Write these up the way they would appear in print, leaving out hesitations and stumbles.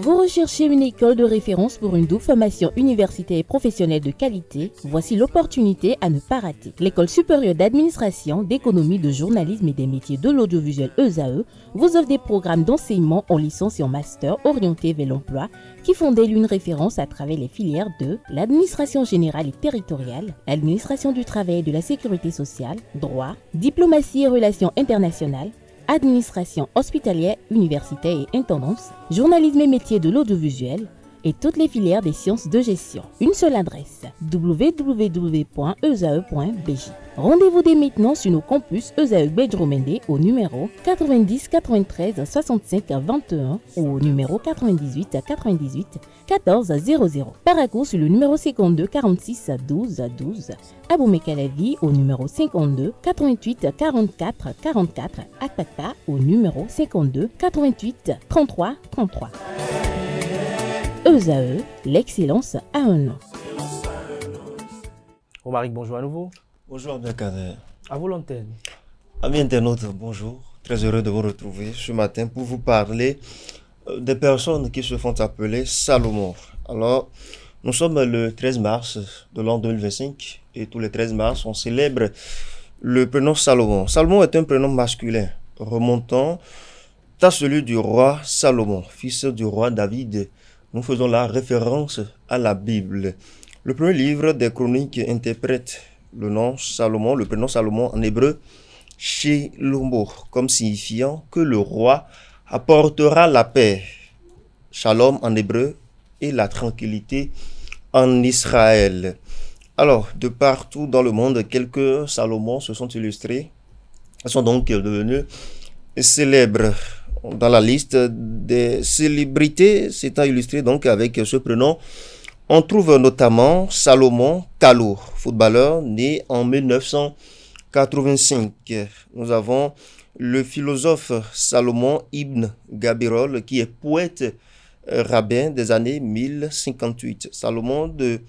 Vous recherchez une école de référence pour une double formation universitaire et professionnelle de qualité? Voici l'opportunité à ne pas rater. L'École supérieure d'administration, d'économie, de journalisme et des métiers de l'audiovisuel ESAE vous offre des programmes d'enseignement en licence et en master orientés vers l'emploi qui font d'elle une référence à travers les filières de l'administration générale et territoriale, l'administration du travail et de la sécurité sociale, droit, diplomatie et relations internationales, administration hospitalière, universitaire et intendance, journalisme et métiers de l'audiovisuel et toutes les filières des sciences de gestion. Une seule adresse, www.esae.bj. Rendez-vous dès maintenant sur nos campus ESAE Bedjromende au numéro 90 93 65 21 ou au numéro 98 98 14 00. Paracourt sur le numéro 52 46 12 12. Aboumé-Calavi au numéro 52 88 44 44. Akpata au numéro 52 88 33 33. ESAE, l'excellence à un nom. Romaric, bonjour à nouveau. Bonjour Abdelkader. À vous l'antenne. Amis internautes, bonjour. Très heureux de vous retrouver ce matin pour vous parler des personnes qui se font appeler Salomon. Alors, nous sommes le 13 mars de l'an 2025 et tous les 13 mars, on célèbre le prénom Salomon. Salomon est un prénom masculin remontant à celui du roi Salomon, fils du roi David. Nous faisons la référence à la Bible. Le premier livre des Chroniques interprète le nom Salomon, le prénom Salomon en hébreu, Shelomo, comme signifiant que le roi apportera la paix, Shalom en hébreu, et la tranquillité en Israël. Alors, de partout dans le monde, quelques Salomon se sont illustrés. Ils sont donc devenus célèbres. Dans la liste des célébrités s'étant illustré donc avec ce prénom, on trouve notamment Salomon Kalou, footballeur né en 1985. Nous avons le philosophe Salomon Ibn Gabirol qui est poète rabbin des années 1058. Salomon de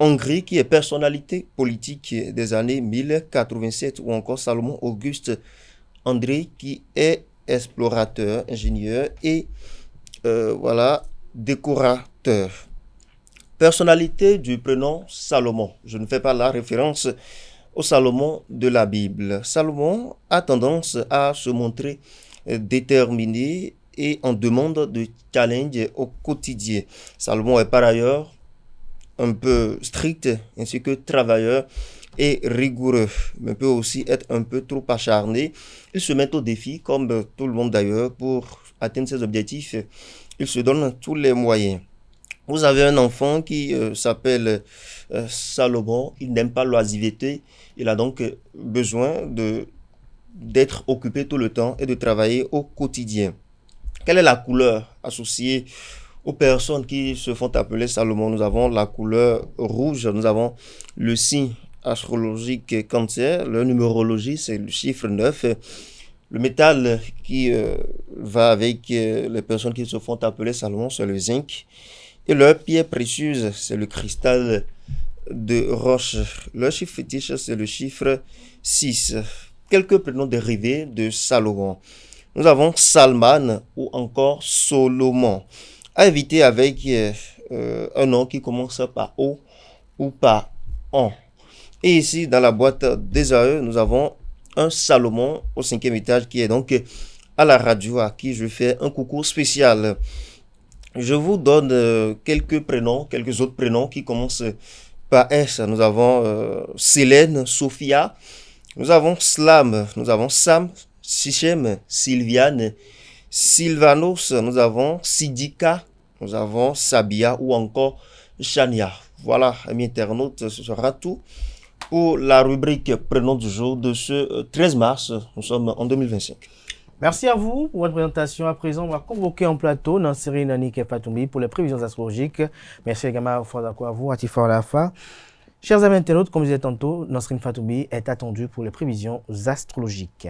Hongrie qui est personnalité politique des années 1087 ou encore Salomon Auguste André qui est explorateur, ingénieur et décorateur. Personnalité du prénom Salomon. Je ne fais pas la référence au Salomon de la Bible. Salomon a tendance à se montrer déterminé et en demande de challenge au quotidien. Salomon est par ailleurs un peu strict ainsi que travailleur et rigoureux, mais peut aussi être un peu trop acharné. Il se met au défi, comme tout le monde d'ailleurs, pour atteindre ses objectifs. Il se donne tous les moyens. Vous avez un enfant qui s'appelle Salomon. Il n'aime pas l'oisiveté. Il a donc besoin d'être occupé tout le temps et de travailler au quotidien. Quelle est la couleur associée aux personnes qui se font appeler Salomon? Nous avons la couleur rouge. Nous avons le signe astrologique Cancer, le numérologie c'est le chiffre 9, le métal qui va avec les personnes qui se font appeler Salomon c'est le zinc et leur pierre précieuse c'est le cristal de roche. Leur chiffre fétiche c'est le chiffre 6. Quelques prénoms dérivés de Salomon. Nous avons Salman ou encore Solomon. À éviter avec un nom qui commence par O ou par On. Et ici, dans la boîte d'ESAE, nous avons un Salomon au 5e étage qui est donc à la radio, à qui je fais un coucou spécial. Je vous donne quelques autres prénoms qui commencent par S. Nous avons Célène, Sophia, nous avons Slam, nous avons Sam, Sichem, Sylviane, Sylvanos, nous avons Sidika, nous avons Sabia ou encore Chania. Voilà, amis internautes, ce sera tout pour la rubrique prénom du jour de ce 13 mars. Nous sommes en 2025. Merci à vous pour votre présentation. À présent, on va convoquer en plateau Nansiri Nanik Fatoumbi pour les prévisions astrologiques. Merci également à vous, Atifa Olafa. Chers amis internautes, comme je disais tantôt, Nansiri Fatoumbi est attendu pour les prévisions astrologiques.